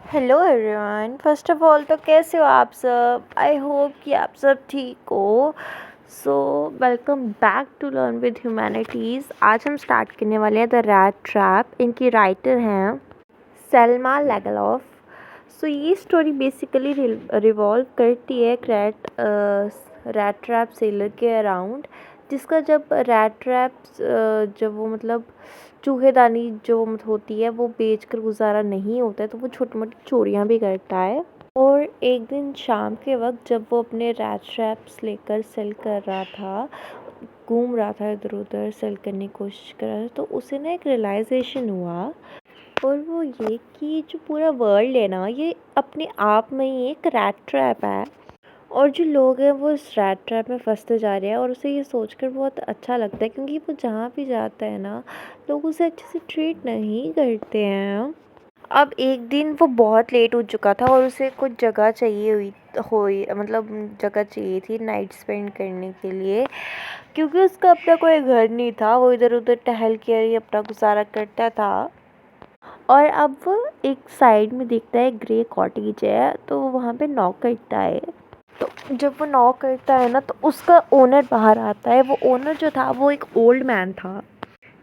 Hello everyone. First of all तो कैसे हो आप सब? आई होप कि आप सब ठीक हो। So welcome back to learn with humanities. आज हम स्टार्ट करने वाले हैं द रैट ट्रैप। इनकी राइटर हैं सेल्मा लेगलॉफ। सो ये स्टोरी बेसिकली रिवॉल्व करती है एक रैट ट्रैप सेलर के अराउंड, जिसका जब रैट ट्रैप जब वो मतलब चूहेदानी जो होती है वो बेचकर गुजारा नहीं होता है तो वो छोटी मोटी चोरियां भी करता है। और एक दिन शाम के वक्त जब वो अपने रैट ट्रैप्स लेकर सेल कर रहा था, घूम रहा था इधर उधर सेल करने की कोशिश कर रहा था, तो उसे ना एक रियलाइजेशन हुआ। और वो ये कि जो पूरा वर्ल्ड है ना, ये अपने आप में ही एक रैट ट्रैप है और जो लोग हैं वो इस रैट ट्रैप में फंसते जा रहे हैं। और उसे ये सोचकर बहुत अच्छा लगता है क्योंकि वो जहाँ भी जाता है ना, लोग उसे अच्छे से ट्रीट नहीं करते हैं। अब एक दिन वो बहुत लेट हो चुका था और उसे कुछ जगह चाहिए हुई मतलब जगह चाहिए थी नाइट स्पेंड करने के लिए, क्योंकि उसका अपना कोई घर नहीं था। वो इधर उधर टहल कर ही अपना गुजारा करता था। और अब वो एक साइड में देखता है ग्रे कॉटेज है, तो वो वहाँ पे नॉक करता है। तो जब वो नॉक करता है ना, तो उसका ओनर बाहर आता है। वो ओनर जो था वो एक ओल्ड मैन था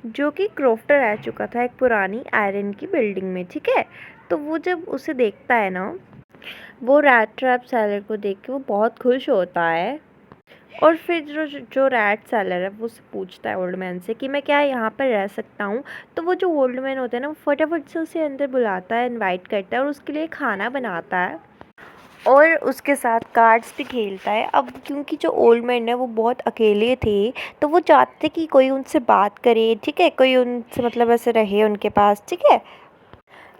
जो कि क्रॉफ्टर रह चुका था एक पुरानी आयरन की बिल्डिंग में, ठीक है। तो वो जब उसे देखता है ना, वो रैट ट्रैप सेलर को देख के वो बहुत खुश होता है। और फिर जो जो रैट सेलर है वो उससे पूछता है ओल्ड मैन से कि मैं क्या यहाँ पर रह सकता हूँ। तो वो जो ओल्ड मैन होता है ना, वो फटाफट से उसे अंदर बुलाता है, इनवाइट करता है और उसके लिए खाना बनाता है और उसके साथ कार्ड्स भी खेलता है। अब क्योंकि जो ओल्ड मैन है वो बहुत अकेले थे, तो वो चाहते कि कोई उनसे बात करे, ठीक है, कोई उनसे मतलब ऐसे रहे उनके पास, ठीक है,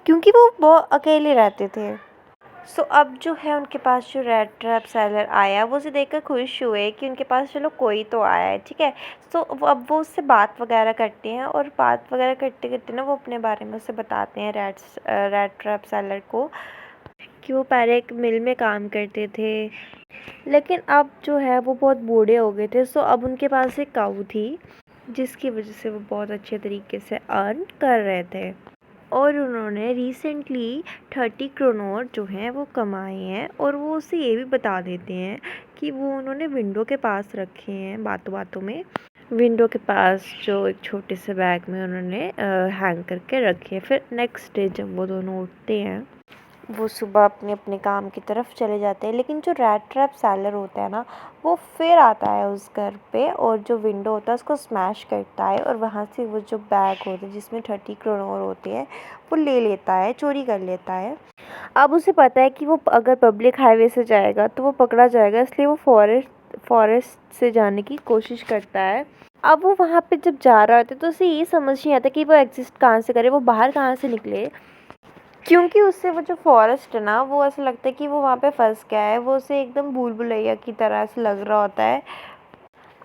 क्योंकि वो बहुत अकेले रहते थे। सो अब जो है उनके पास जो रेड ट्रैप सेलर आया, वो उसे देखकर खुश हुए कि उनके पास चलो कोई तो आया है, ठीक है। सो अब वो उससे बात वगैरह करते हैं और बात वगैरह करते करते ना वो अपने बारे में उसे बताते हैं रेड ट्रैप सेलर को कि वो पहले एक मिल में काम करते थे, लेकिन अब जो है वो बहुत बूढ़े हो गए थे। सो अब उनके पास एक काऊ थी जिसकी वजह से वो बहुत अच्छे तरीके से अर्न कर रहे थे। और उन्होंने रिसेंटली 30 करोड़ जो हैं वो कमाए हैं। और वो उसे ये भी बता देते हैं कि वो उन्होंने विंडो के पास रखे हैं, बातों बातों में विंडो के पास जो एक छोटे से बैग में उन्होंने हैंग करके रखे हैं। फिर नेक्स्ट डे जब वो दोनों उठते हैं, वो सुबह अपने अपने काम की तरफ चले जाते हैं। लेकिन जो रैट ट्रैप सेलर होता है ना, वो फिर आता है उस घर पे और जो विंडो होता है उसको स्मैश करता है और वहाँ से वो जो बैग होता है जिसमें 30 करोड़ होते हैं वो ले लेता है, चोरी कर लेता है। अब उसे पता है कि वो अगर पब्लिक हाईवे से जाएगा तो वो पकड़ा जाएगा, इसलिए वो फॉरेस्ट से जाने की कोशिश करता है। अब वो वहाँ पे जब जा रहा होता है तो उसे ये समझ नहीं आता कि वो एग्जिस्ट कहाँ से करे, वो बाहर कहाँ से निकले, क्योंकि उससे वो जो फॉरेस्ट है ना, वो ऐसा लगता है कि वो वहाँ पे फंस गया है। वो उसे एकदम भूल भुलैया की तरह से लग रहा होता है।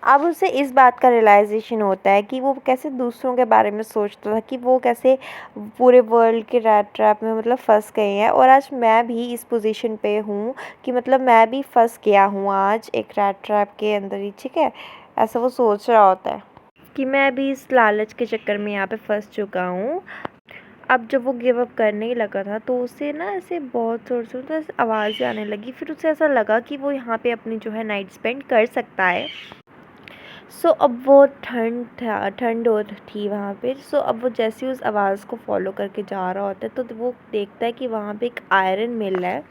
अब उसे इस बात का रियलाइजेशन होता है कि वो कैसे दूसरों के बारे में सोचता था, कि वो कैसे पूरे वर्ल्ड के रैट ट्रैप में मतलब फंस गए हैं। और आज मैं भी इस पोजीशन पे हूँ कि मतलब मैं भी फंस गया हूँ आज एक रैट ट्रैप के अंदर ही, ठीक है। ऐसा वो सोच रहा होता है कि मैं भी इस लालच के चक्कर में यहाँ पे फंस चुका हूँ। अब जब वो गिव अप करने ही लगा था तो उसे ना ऐसे बहुत ज़ोर से तो ऐसे आवाज़ें आने लगी। फिर उसे ऐसा लगा कि वो यहाँ पे अपनी जो है नाइट स्पेंड कर सकता है। सो अब वो ठंड हो थी वहाँ पे। सो अब वो जैसे ही उस आवाज़ को फॉलो करके जा रहा होता है तो वो देखता है कि वहाँ पे एक आयरन मिल है।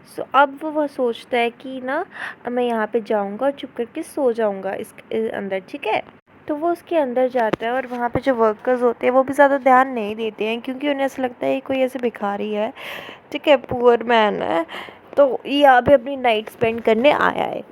सो अब वो सोचता है कि ना मैं यहाँ पे जाऊँगा और चुप करके सो जाऊँगा इसके अंदर, ठीक है। तो वो उसके अंदर जाता है और वहाँ पे जो वर्कर्स होते हैं वो भी ज़्यादा ध्यान नहीं देते हैं, क्योंकि उन्हें ऐसा लगता है कोई ऐसे भिखारी है, ठीक है, पुअर मैन है, तो यहाँ पे अपनी नाइट स्पेंड करने आया है।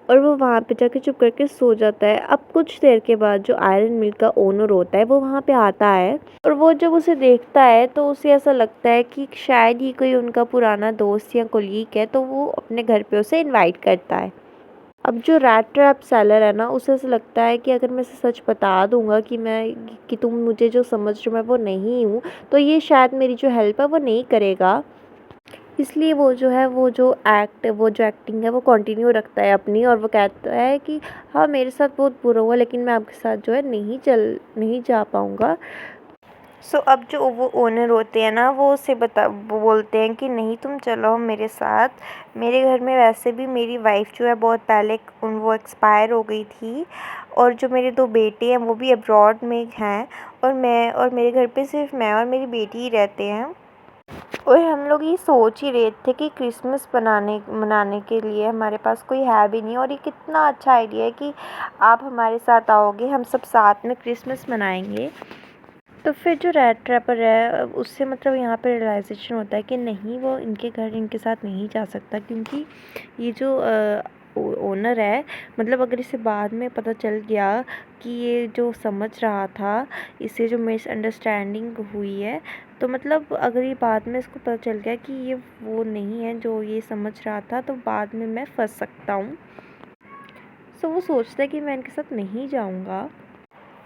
और वो वहाँ पे जाके चुप करके सो जाता है। अब कुछ देर के बाद जो आयरन मिल का ओनर होता है वो वहाँ पे आता है और वो जब उसे देखता है तो उसे ऐसा लगता है कि शायद ही कोई उनका पुराना दोस्त या कोलीग है, तो वो अपने घर पे उसे इनवाइट करता है। अब जो रैट ट्रैप सेलर है ना, उसे ऐसा लगता है कि अगर मैं इसे सच बता दूंगा कि तुम मुझे जो समझ रहे हो मैं वो नहीं हूँ, तो ये शायद मेरी जो हेल्प है वो नहीं करेगा। इसलिए वो जो है वो जो एक्टिंग है वो कंटिन्यू रखता है अपनी, और वो कहता है कि हाँ मेरे साथ बहुत बुरा हुआ लेकिन मैं आपके साथ जो है नहीं जा पाऊँगा। अब जो वो ओनर होते हैं ना, वो बोलते हैं कि नहीं तुम चलो मेरे साथ। मेरे घर में वैसे भी मेरी वाइफ़ जो है बहुत पहले वो एक्सपायर हो गई थी, और जो मेरे 2 बेटे हैं वो भी अब्रॉड में हैं, और मेरे घर पे सिर्फ़ मैं और मेरी बेटी ही रहते हैं। और हम लोग ये सोच ही रहे थे कि क्रिसमस मनाने के लिए हमारे पास कोई है भी नहीं, और ये कितना अच्छा आइडिया है कि आप हमारे साथ आओगे, हम सब साथ में क्रिसमस मनाएंगे। तो फिर जो रेड ट्रैपर है उससे मतलब यहाँ पे रियलाइज़ेशन होता है कि नहीं, वो इनके साथ नहीं जा सकता, क्योंकि ये जो ओनर है, मतलब अगर इसे बाद में पता चल गया कि ये जो समझ रहा था, इससे जो मिसअंडरस्टैंडिंग हुई है, तो मतलब अगर ये बाद में इसको पता चल गया कि ये वो नहीं है जो ये समझ रहा था, तो बाद में मैं फंस सकता हूँ। वो सोचता है कि मैं इनके साथ नहीं जाऊँगा।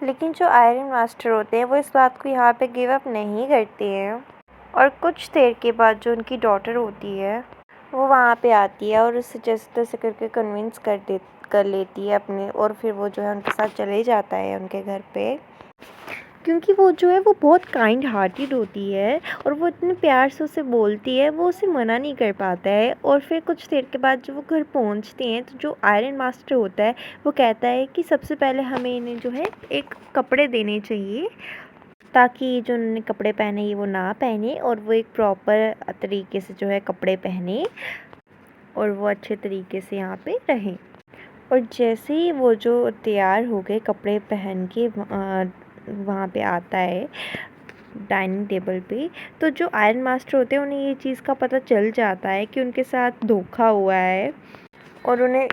लेकिन जो आयरन मास्टर होते हैं वो इस बात को यहाँ पे गिव अप नहीं करते हैं, और कुछ देर के बाद जो उनकी डॉटर होती है वो वहाँ पे आती है और उसे जैसे तैसे करके कन्विंस कर लेती है अपने, और फिर वो जो है उनके साथ चले जाता है उनके घर पे, क्योंकि वो जो है वो बहुत काइंड हार्टेड होती है, और वो इतने प्यार से उसे बोलती है, वो उसे मना नहीं कर पाता है। और फिर कुछ देर के बाद जब वो घर पहुंचते हैं तो जो आयरन मास्टर होता है वो कहता है कि सबसे पहले हमें इन्हें जो है एक कपड़े देने चाहिए, ताकि जो उन्होंने कपड़े पहने ये वो ना पहने, और वो एक प्रॉपर तरीके से जो है कपड़े पहने, और वो अच्छे तरीके से यहाँ पे रहें। और जैसे ही वो जो तैयार हो गए कपड़े पहन के वहाँ पे आता है डाइनिंग टेबल पे, तो जो आयरन मास्टर होते हैं उन्हें ये चीज़ का पता चल जाता है कि उनके साथ धोखा हुआ है, और उन्हें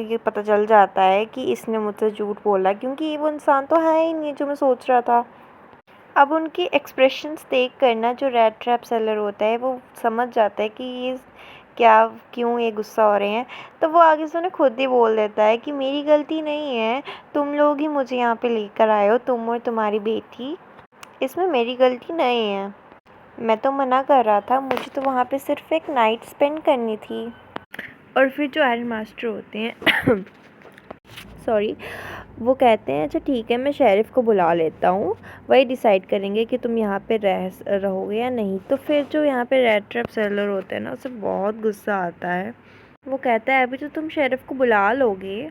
ये पता चल जाता है कि इसने मुझसे झूठ बोला, क्योंकि वो इंसान तो है ही नहीं जो मैं सोच रहा था। अब उनके एक्सप्रेशंस देख कर ना जो रेड ट्रैप सेलर होता है वो समझ जाता है कि ये क्यों ये गुस्सा हो रहे हैं, तो वो आगे से उन्हें खुद ही बोल देता है कि मेरी गलती नहीं है, तुम लोग ही मुझे यहाँ पे लेकर आए हो, तुम और तुम्हारी बेटी, इसमें मेरी गलती नहीं है। मैं तो मना कर रहा था, मुझे तो वहाँ पे सिर्फ एक नाइट स्पेंड करनी थी। और फिर जो आयरन मास्टर होते हैं सॉरी, वो कहते हैं अच्छा ठीक है, मैं शेरिफ को बुला लेता हूँ, वही डिसाइड करेंगे कि तुम यहाँ पे रहोगे या नहीं। तो फिर जो यहाँ पे रेड ट्रैप सेलर होता है ना, उसे बहुत गुस्सा आता है। वो कहता है अभी तो तुम शेरिफ को बुला लोगे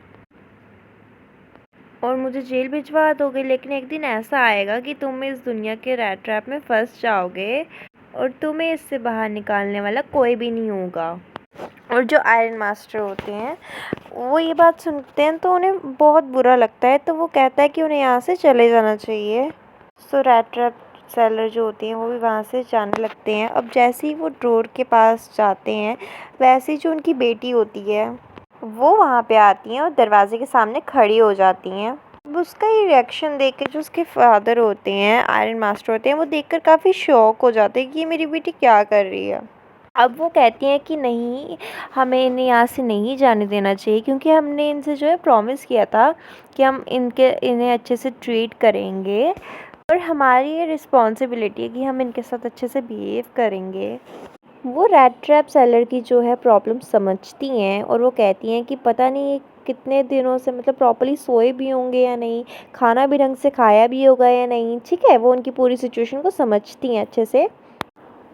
और मुझे जेल भिजवा दोगे, लेकिन एक दिन ऐसा आएगा कि तुम इस दुनिया के रेड ट्रैप में फंस जाओगे, और तुम्हें इससे बाहर निकालने वाला कोई भी नहीं होगा। और जो आयरन मास्टर होते हैं वो ये बात सुनते हैं तो उन्हें बहुत बुरा लगता है, तो वो कहता है कि उन्हें यहाँ से चले जाना चाहिए। रेड ट्रैप सेलर जो होते हैं वो भी वहाँ से जाने लगते हैं। अब जैसे ही वो डोर के पास जाते हैं, वैसे ही जो उनकी बेटी होती है वो वहाँ पे आती हैं और दरवाजे के सामने खड़ी हो जाती हैं। अब उसका ये रिएक्शन देख के जो उसके फादर होते हैं, आयरन मास्टर होते हैं, वो देखकर काफ़ी शॉक हो जाते हैं कि ये मेरी बेटी क्या कर रही है। अब वो कहती हैं कि नहीं, हमें इन्हें यहाँ से नहीं जाने देना चाहिए, क्योंकि हमने इनसे जो है प्रॉमिस किया था कि हम इन्हें अच्छे से ट्रीट करेंगे, और हमारी ये रिस्पॉन्सिबिलिटी है कि हम इनके साथ अच्छे से बिहेव करेंगे। वो रेड ट्रैप सेलर की जो है प्रॉब्लम समझती हैं, और वो कहती हैं कि पता नहीं ये कितने दिनों से मतलब प्रॉपर्ली सोए भी होंगे या नहीं, खाना भी ढंग से खाया भी होगा या नहीं। ठीक है, वो उनकी पूरी सिचुएशन को समझती हैं अच्छे से।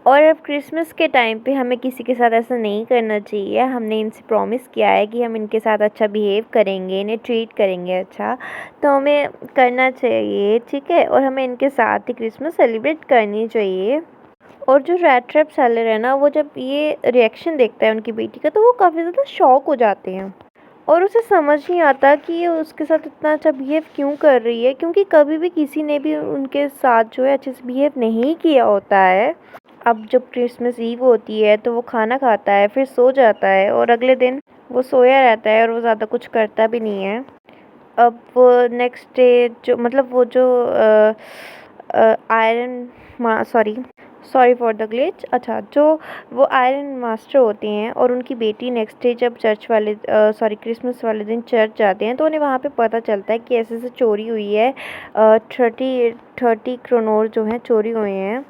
और अब क्रिसमस के टाइम पे हमें किसी के साथ ऐसा नहीं करना चाहिए। हमने इनसे प्रॉमिस किया है कि हम इनके साथ अच्छा बिहेव करेंगे, इन्हें ट्रीट करेंगे अच्छा, तो हमें करना चाहिए, ठीक है। और हमें इनके साथ ही क्रिसमस सेलिब्रेट करनी चाहिए। और जो रेड ट्रैप सेलर है ना, वो जब ये रिएक्शन देखता है उनकी बेटी का, तो वो काफ़ी ज़्यादा शॉक हो जाते हैं, और उसे समझ नहीं आता कि ये उसके साथ इतना अच्छा बिहेव क्यों कर रही है, क्योंकि कभी भी किसी ने भी उनके साथ जो है अच्छे से बिहेव नहीं किया होता है। अब जब क्रिसमस ईव होती है तो वो खाना खाता है, फिर सो जाता है, और अगले दिन वो सोया रहता है और वो ज़्यादा कुछ करता भी नहीं है। अब वो नेक्स्ट डे जो मतलब वो जो iron sorry for the glitch. अच्छा, जो वो आयरन मास्टर होते हैं और उनकी बेटी नेक्स्ट डे जब क्रिसमस वाले दिन चर्च जाते हैं, तो उन्हें वहाँ पे पता चलता है कि ऐसे ऐसे चोरी हुई है, 30 क्रोनोर जो हैं चोरी हुए हैं।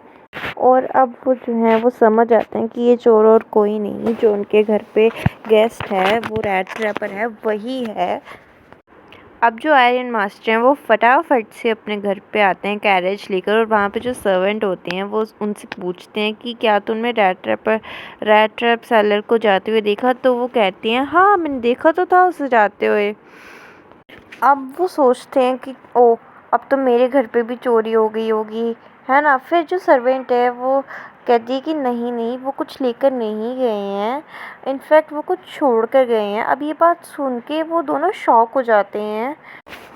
और अब वो जो है वो समझ जाते हैं कि ये चोर और कोई नहीं, जो उनके घर पे गेस्ट है वो रेड ट्रैपर है, वही है। अब जो आयरन मास्टर हैं वो फटाफट से अपने घर पे आते हैं कैरेज लेकर, और वहाँ पे जो सर्वेंट होते हैं वो उनसे पूछते हैं कि क्या तुमने रैट ट्रैप सेलर को जाते हुए देखा। तो वो कहते हैं हाँ, मैंने देखा तो था उसे जाते हुए। अब वो सोचते हैं कि ओ, अब तो मेरे घर पे भी चोरी हो गई होगी, है ना। फिर जो सर्वेंट है वो कहती है कि नहीं नहीं, वो कुछ लेकर नहीं गए हैं, इनफैक्ट वो कुछ छोड़ कर गए हैं। अब ये बात सुन के वो दोनों शॉक हो जाते हैं।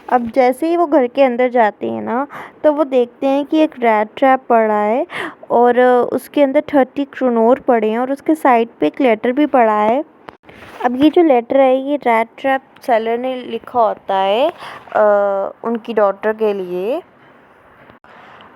अब जैसे ही वो घर के अंदर जाते हैं ना, तो वो देखते हैं कि एक रैट ट्रैप पड़ा है, और उसके अंदर 30 क्रोनोर पड़े हैं, और उसके साइड पे एक लेटर भी पड़ा है। अब ये जो लेटर है ये रैट ट्रैप सेलर ने लिखा होता है उनकी डॉटर के लिए,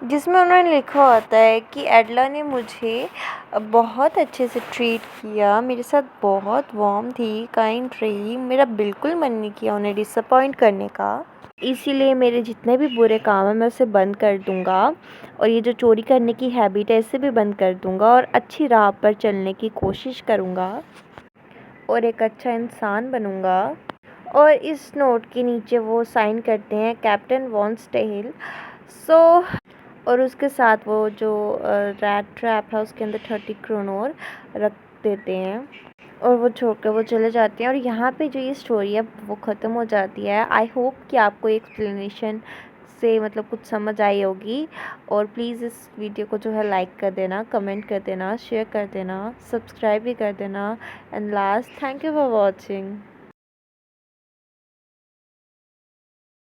जिसमें उन्होंने लिखा होता है कि एडला ने मुझे बहुत अच्छे से ट्रीट किया, मेरे साथ बहुत वार्म थी, काइंड रही, मेरा बिल्कुल मन नहीं किया उन्हें डिसअपॉइंट करने का। इसीलिए मेरे जितने भी बुरे काम हैं मैं उसे बंद कर दूंगा, और ये जो चोरी करने की हैबिट है इसे भी बंद कर दूंगा, और अच्छी राह पर चलने की कोशिश करूंगा, और एक अच्छा इंसान बनूंगा। और इस नोट के नीचे वो साइन करते हैं कैप्टन वॉन स्टेहिल। सो और उसके साथ वो जो रैट ट्रैप है उसके अंदर 30 क्रोनोर रख देते हैं, और वो छोड़कर वो चले जाते हैं। और यहाँ पे जो ये स्टोरी है वो ख़त्म हो जाती है। आई होप कि आपको एक्सप्लेनेशन से मतलब कुछ समझ आई होगी। और प्लीज़ इस वीडियो को जो है लाइक कर देना, कमेंट कर देना, शेयर कर देना, सब्सक्राइब भी कर देना। And last, thank you for watching.